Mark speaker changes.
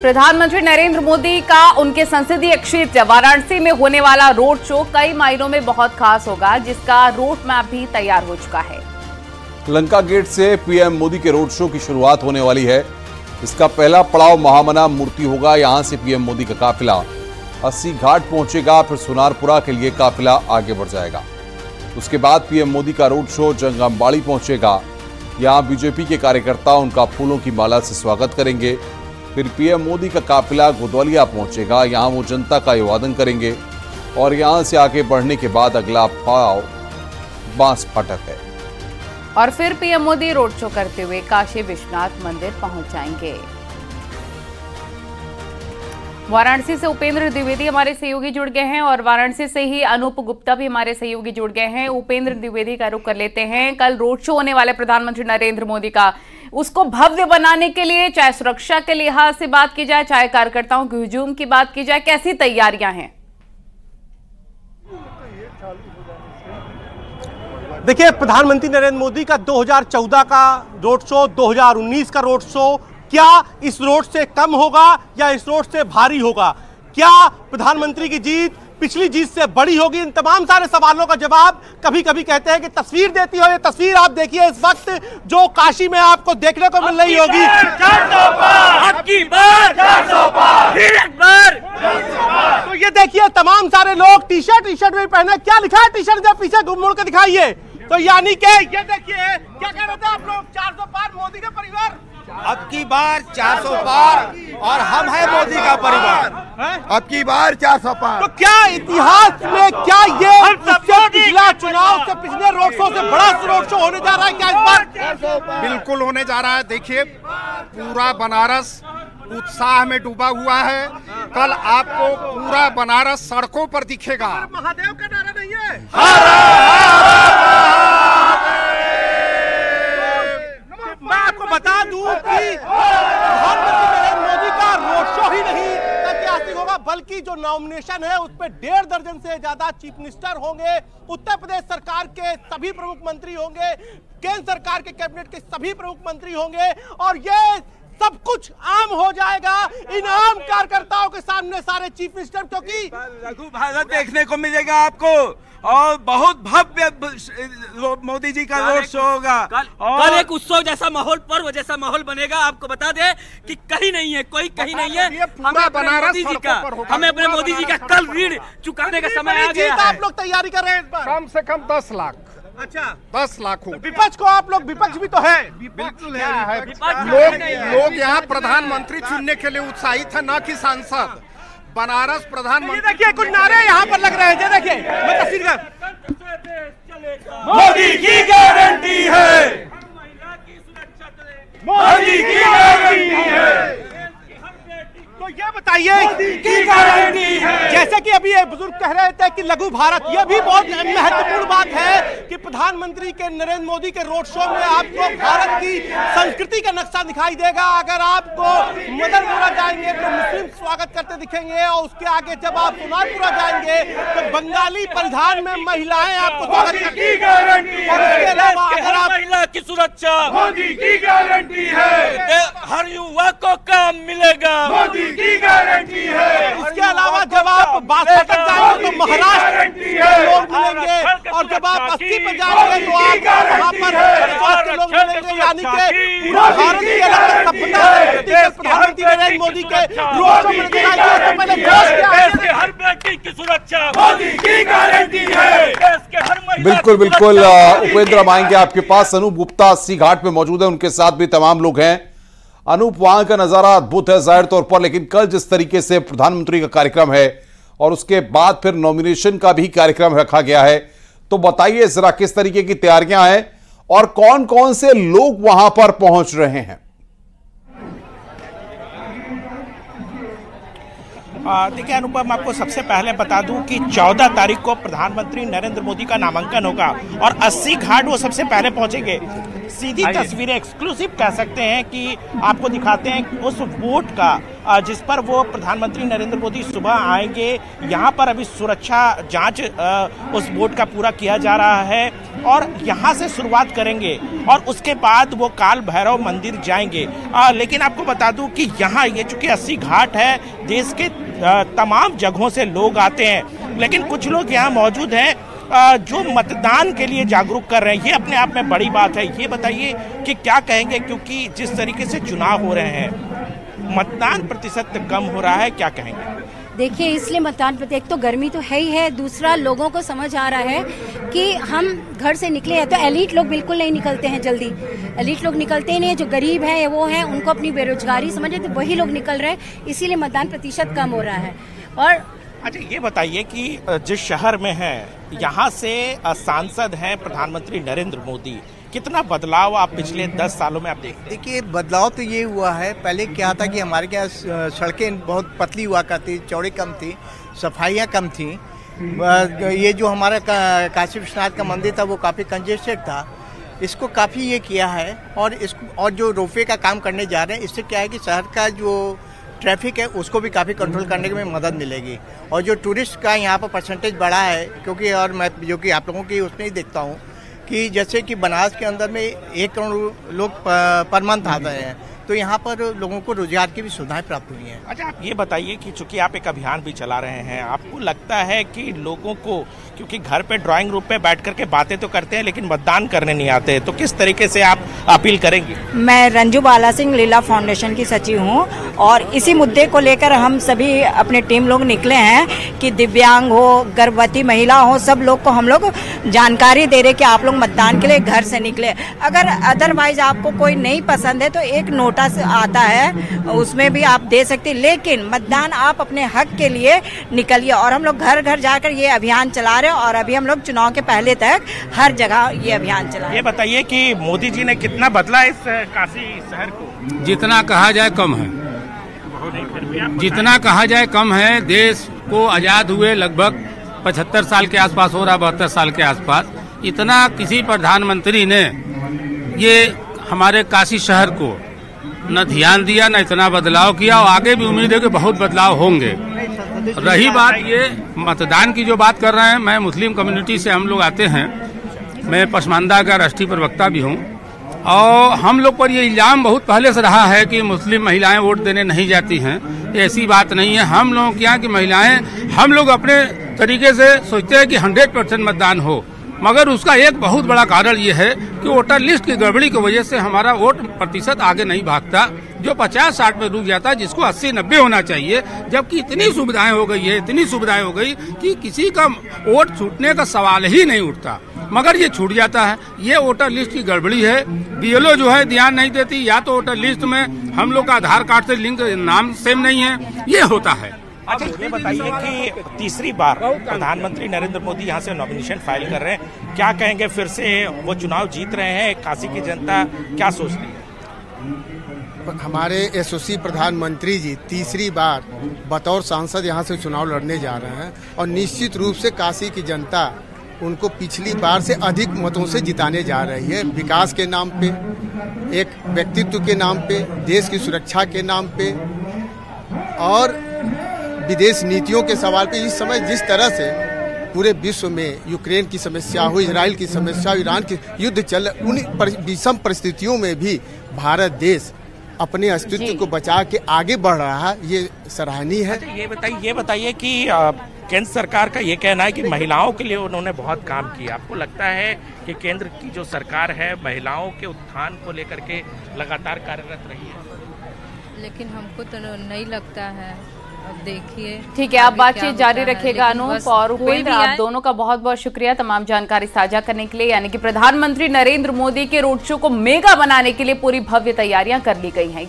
Speaker 1: प्रधानमंत्री नरेंद्र मोदी का उनके संसदीय क्षेत्र वाराणसी में होने वाला रोड शो कई मायनों में बहुत खास होगा, जिसका रोड मैप भी तैयार हो चुका है।
Speaker 2: लंका गेट से पीएम मोदी के रोड शो की शुरुआत होने वाली है। इसका पहला पड़ाव महामना मूर्ति होगा। यहां से पीएम मोदी का काफिला अस्सी घाट पहुंचेगा, फिर सुनारपुरा के लिए काफिला आगे बढ़ जाएगा। उसके बाद पीएम मोदी का रोड शो जंगमबाड़ी पहुंचेगा। यहां बीजेपी के कार्यकर्ता उनका फूलों की माला से स्वागत करेंगे। फिर पीएम मोदी का काफिला गोदवलिया पहुंचेगा। यहां वो जनता का अभिवादन करेंगे और यहां से आगे बढ़ने के बाद अगला पड़ाव बांस फाटक है
Speaker 1: और फिर पीएम मोदी रोड शो करते हुए काशी विश्वनाथ मंदिर पहुंच जाएंगे। वाराणसी से उपेंद्र द्विवेदी हमारे सहयोगी जुड़ गए हैं और वाराणसी से ही अनूप गुप्ता भी हमारे सहयोगी जुड़ गए हैं। उपेंद्र द्विवेदी का रुख कर लेते हैं। कल रोड शो होने वाले प्रधानमंत्री नरेंद्र मोदी का, उसको भव्य बनाने के लिए चाहे सुरक्षा के लिहाज से बात की जाए, चाहे कार्यकर्ताओं के हुजूम की बात की जाए, कैसी तैयारियां हैं?
Speaker 3: देखिए, प्रधानमंत्री नरेंद्र मोदी का 2014 का रोड शो, 2019 का रोड शो, क्या इस रोड से कम होगा या इस रोड से भारी होगा? क्या प्रधानमंत्री की जीत पिछली जीत से बड़ी होगी? इन तमाम सारे सवालों का जवाब कभी कभी कहते हैं कि तस्वीर देती हो। ये तस्वीर आप देखिए इस वक्त जो काशी में आपको देखने को मिल रही होगी।
Speaker 4: 400 पार, अबकी बार 400 पार,
Speaker 3: तो ये देखिए तमाम सारे लोग टी शर्ट में पहने। क्या लिखा है टी शर्ट जब पीछे घूम मुड़ के दिखाइए? तो यानी कि ये देखिए, क्या कह रहे थे आप लोग? 400 पार मोदी का परिवार,
Speaker 4: अब की बार 400 पार और हम है मोदी का परिवार। अब की बार 400 पार।
Speaker 3: तो क्या इतिहास में क्या ये पिछला चुनाव से, पिछले रोड शो से बड़ा रोड शो होने जा रहा है क्या इस बार?
Speaker 4: बिल्कुल होने जा रहा है। देखिए, पूरा बनारस उत्साह में डूबा हुआ है। कल आपको पूरा बनारस सड़कों पर दिखेगा।
Speaker 3: महादेव का नारा नहीं है? मैं आपको बता दूं कि प्रधानमंत्री नरेंद्र मोदी का रोड शो ही नहीं ऐतिहासिक होगा, बल्कि जो नॉमिनेशन है उस पर 1.5 दर्जन से ज्यादा चीफ मिनिस्टर होंगे, उत्तर प्रदेश सरकार के सभी प्रमुख मंत्री होंगे, केंद्र सरकार के कैबिनेट के सभी प्रमुख मंत्री होंगे और ये सब कुछ आम हो जाएगा इन आम कार्यकर्ताओं के सामने, सारे चीफ मिनिस्टर। क्योंकि
Speaker 5: लघु भारत देखने को मिलेगा आपको और बहुत भव्य मोदी जी का रोड शो होगा।
Speaker 6: कल एक उत्सव जैसा माहौल, पर्व जैसा माहौल बनेगा। आपको बता दे कि कहीं नहीं है, कोई कहीं नहीं है। हमें अपने मोदी जी का कल ऋण चुकाने का समय आ गया है।
Speaker 3: आप लोग तैयारी कर रहे हैं इस बार?
Speaker 4: कम से कम 10 लाख।
Speaker 3: अच्छा,
Speaker 4: 10 लाख हो।
Speaker 3: विपक्ष को आप लोग, विपक्ष भी तो है।
Speaker 4: बिल्कुल है। लोग यहाँ प्रधानमंत्री चुनने के लिए उत्साहित है, न कि सांसद। बनारस प्रधानमंत्री,
Speaker 3: देखिए कुछ नारे यहाँ पर लग रहे हैं। ये देखिए, मैं तस्वीर
Speaker 5: मोदी की गारंटी है, मोदी की गारंटी है।
Speaker 3: तो ये बताइए
Speaker 5: की गारंटी है।
Speaker 3: जैसे कि अभी एक बुजुर्ग कह रहे थे कि लघु भारत, ये भी बहुत महत्वपूर्ण बात है कि प्रधानमंत्री के नरेंद्र मोदी के रोड शो में आपको भारत की संस्कृति का नक्शा दिखाई देगा। अगर आपको मदनपुरा जाएंगे तो मुस्लिम स्वागत करते दिखेंगे और उसके आगे जब आप सुनारपुरा जाएंगे तो बंगाली परिधान में महिलाएं आपको स्वागत
Speaker 5: की गारंटी है।
Speaker 3: और इसके अलावा अगर आप
Speaker 6: महिला की सुरक्षा,
Speaker 5: मोदी की गारंटी है।
Speaker 6: हर युवा को काम मिलेगा,
Speaker 5: मोदी की गारंटी है।
Speaker 3: इसके अलावा जब आप बासठ जाएंगे तो महाराष्ट्र के लोग मिलेंगे और जब आप 80 पर जाएंगे तो आप वहाँ पर लोग मिलेंगे। यानी कि पूरा भारत की अलग सभ्यता प्रधानमंत्री नरेंद्र मोदी के रोड शो में दिखाई। पहले
Speaker 6: देश के हर बेटी की सुरक्षा
Speaker 5: मोदी की गारंटी है।
Speaker 6: देश के हर महिला।
Speaker 2: बिल्कुल उपेंद्र, हम आएंगे आपके पास। अनूप गुप्ता अस्सी घाट पे मौजूद है, उनके साथ भी तमाम लोग हैं। अनूप, वहां का नजारा अद्भुत है जाहिर तौर पर, लेकिन कल जिस तरीके से प्रधानमंत्री का कार्यक्रम है और उसके बाद फिर नॉमिनेशन का भी कार्यक्रम रखा गया है, तो बताइए जरा किस तरीके की तैयारियां हैं और कौन कौन से लोग वहां पर पहुंच रहे हैं?
Speaker 7: देखिए अनुपम, आपको सबसे पहले बता दूं कि 14 तारीख को प्रधानमंत्री नरेंद्र मोदी का नामांकन होगा और 80 घाट वो सबसे पहले पहुंचेंगे। सीधी तस्वीरें, एक्सक्लूसिव कह सकते हैं कि आपको दिखाते हैं उस वोट का जिस पर वो प्रधानमंत्री नरेंद्र मोदी सुबह आएंगे। यहाँ पर अभी सुरक्षा जांच उस बोर्ड का पूरा किया जा रहा है और यहाँ से शुरुआत करेंगे और उसके बाद वो काल भैरव मंदिर जाएंगे। लेकिन आपको बता दूं कि यहाँ ये चूंकि अस्सी घाट है, देश के तमाम जगहों से लोग आते हैं, लेकिन कुछ लोग यहाँ मौजूद हैं जो मतदान के लिए जागरूक कर रहे हैं। ये अपने आप में बड़ी बात है। ये बताइए कि क्या कहेंगे, क्योंकि जिस तरीके से चुनाव हो रहे हैं, मतदान प्रतिशत कम हो रहा है, क्या कहेंगे?
Speaker 8: देखिए, इसलिए मतदान प्रति एक तो गर्मी तो है ही है, दूसरा लोगों को समझ आ रहा है कि हम घर से निकले हैं तो एलीट लोग बिल्कुल नहीं निकलते हैं जल्दी। एलीट लोग निकलते ही नहीं है, जो गरीब है वो है, उनको अपनी बेरोजगारी समझ रहे थे, वही लोग निकल रहे हैं, इसीलिए मतदान प्रतिशत कम हो रहा है। और
Speaker 7: अच्छा, ये बताइए कि जिस शहर में है यहाँ से सांसद हैं प्रधानमंत्री नरेंद्र मोदी, कितना बदलाव आप पिछले 10 सालों में आप देखते?
Speaker 9: देखिए, बदलाव तो ये हुआ है। पहले क्या था कि हमारे यहाँ सड़कें बहुत पतली हुआ करती, चौड़ी कम थी, सफाइयाँ कम थी। ये जो हमारा काशी विश्वनाथ का मंदिर था वो काफ़ी कंजेस्टेड था, इसको काफ़ी ये किया है। और जो रोपवे का काम करने जा रहे हैं, इससे क्या है कि शहर का जो ट्रैफिक है उसको भी काफ़ी कंट्रोल करने में मदद मिलेगी। और जो टूरिस्ट का यहाँ पर परसेंटेज बढ़ा है, क्योंकि और मैं जो कि आप लोगों की उसमें ही देखता हूँ कि जैसे कि बनारस के अंदर में 1 करोड़ लोग पर मंथ आते हैं, तो यहाँ पर लोगों को रोजगार की भी सुविधाएं प्राप्त हुई हैं।
Speaker 7: अच्छा, आप ये बताइए कि चूंकि आप एक अभियान भी चला रहे हैं, आपको लगता है कि लोगों को, क्योंकि घर पे ड्राइंग रूम पे बैठ करके बातें तो करते हैं लेकिन मतदान करने नहीं आते, तो किस तरीके से आप अपील करेंगे?
Speaker 10: मैं रंजू बाला सिंह लीला फाउंडेशन की सचिव हूँ और इसी मुद्दे को लेकर हम सभी अपने टीम लोग निकले हैं कि दिव्यांग हो, गर्भवती महिला हो, सब लोग को हम लोग जानकारी दे रहे कि आप लोग मतदान के लिए घर से निकले। अगर अदरवाइज आपको कोई नहीं पसंद है तो एक नोटिस आता है, उसमें भी आप दे सकते, लेकिन मतदान आप अपने हक के लिए निकलिए। और हम लोग घर घर जाकर ये अभियान चला रहे हैं और अभी हम लोग चुनाव के पहले तक हर जगह ये अभियान चला रहे हैं।
Speaker 7: ये बताइए कि मोदी जी ने कितना बदला इस काशी शहर को?
Speaker 11: जितना कहा जाए कम है, जितना कहा जाए कम है। देश को आजाद हुए लगभग 75 साल के आसपास हो रहा, 72 साल के आसपास। इतना किसी प्रधानमंत्री ने ये हमारे काशी शहर को न ध्यान दिया, न इतना बदलाव किया, और आगे भी उम्मीद है कि बहुत बदलाव होंगे। रही बात ये मतदान की जो बात कर रहे हैं, मैं मुस्लिम कम्युनिटी से हम लोग आते हैं, मैं पसमानदा का राष्ट्रीय प्रवक्ता भी हूँ, और हम लोग पर ये इल्जाम बहुत पहले से रहा है कि मुस्लिम महिलाएं वोट देने नहीं जाती हैं। ऐसी बात नहीं है। हम लोगों के यहाँ की महिलाएं, हम लोग अपने तरीके से सोचते हैं कि 100% मतदान हो, मगर उसका एक बहुत बड़ा कारण ये है कि वोटर लिस्ट की गड़बड़ी की वजह से हमारा वोट प्रतिशत आगे नहीं भागता, जो 50-60 में रुक जाता है, जिसको 80-90 होना चाहिए। जबकि इतनी सुविधाएं हो गई है, इतनी सुविधाएं हो गई कि किसी का वोट छूटने का सवाल ही नहीं उठता, मगर ये छूट जाता है। ये वोटर लिस्ट की गड़बड़ी है। बीएलओ जो है ध्यान नहीं देती, या तो वोटर लिस्ट में हम लोग का आधार कार्ड से लिंक नाम सेम नहीं है, ये होता है।
Speaker 7: अच्छा, ये बताइए कि तीसरी बार प्रधानमंत्री नरेंद्र मोदी यहाँ से नॉमिनेशन फाइल कर रहे हैं, क्या कहेंगे? फिर से वो चुनाव जीत रहे हैं, काशी की जनता क्या सोच रही है?
Speaker 12: हमारे यशस्वी प्रधानमंत्री जी तीसरी बार बतौर सांसद यहाँ से चुनाव लड़ने जा रहे हैं और निश्चित रूप से काशी की जनता उनको पिछली बार से अधिक मतों से जिताने जा रही है। विकास के नाम पे, एक व्यक्तित्व के नाम पे, देश की सुरक्षा के नाम पे और विदेश नीतियों के सवाल पे। इस समय जिस तरह से पूरे विश्व में यूक्रेन की समस्या हो, इजराइल की समस्या, ईरान की युद्ध चल, उन विषम परिस्थितियों में भी भारत देश अपने अस्तित्व को बचा के आगे बढ़ रहा है, ये सराहनीय है।
Speaker 7: अच्छा, ये बताइए कि केंद्र सरकार का ये कहना है कि महिलाओं के लिए उन्होंने बहुत काम किया। आपको लगता है कि केंद्र की जो सरकार है महिलाओं के उत्थान को लेकर के लगातार कार्यरत रही है?
Speaker 13: लेकिन हमको तो नहीं लगता है। अब देखिए,
Speaker 1: ठीक है, आप बातचीत जारी रखेगा अनूप और उपेंद्र। आप दोनों का बहुत बहुत शुक्रिया तमाम जानकारी साझा करने के लिए। यानी कि प्रधानमंत्री नरेंद्र मोदी के रोड शो को मेगा बनाने के लिए पूरी भव्य तैयारियां कर ली गई हैं।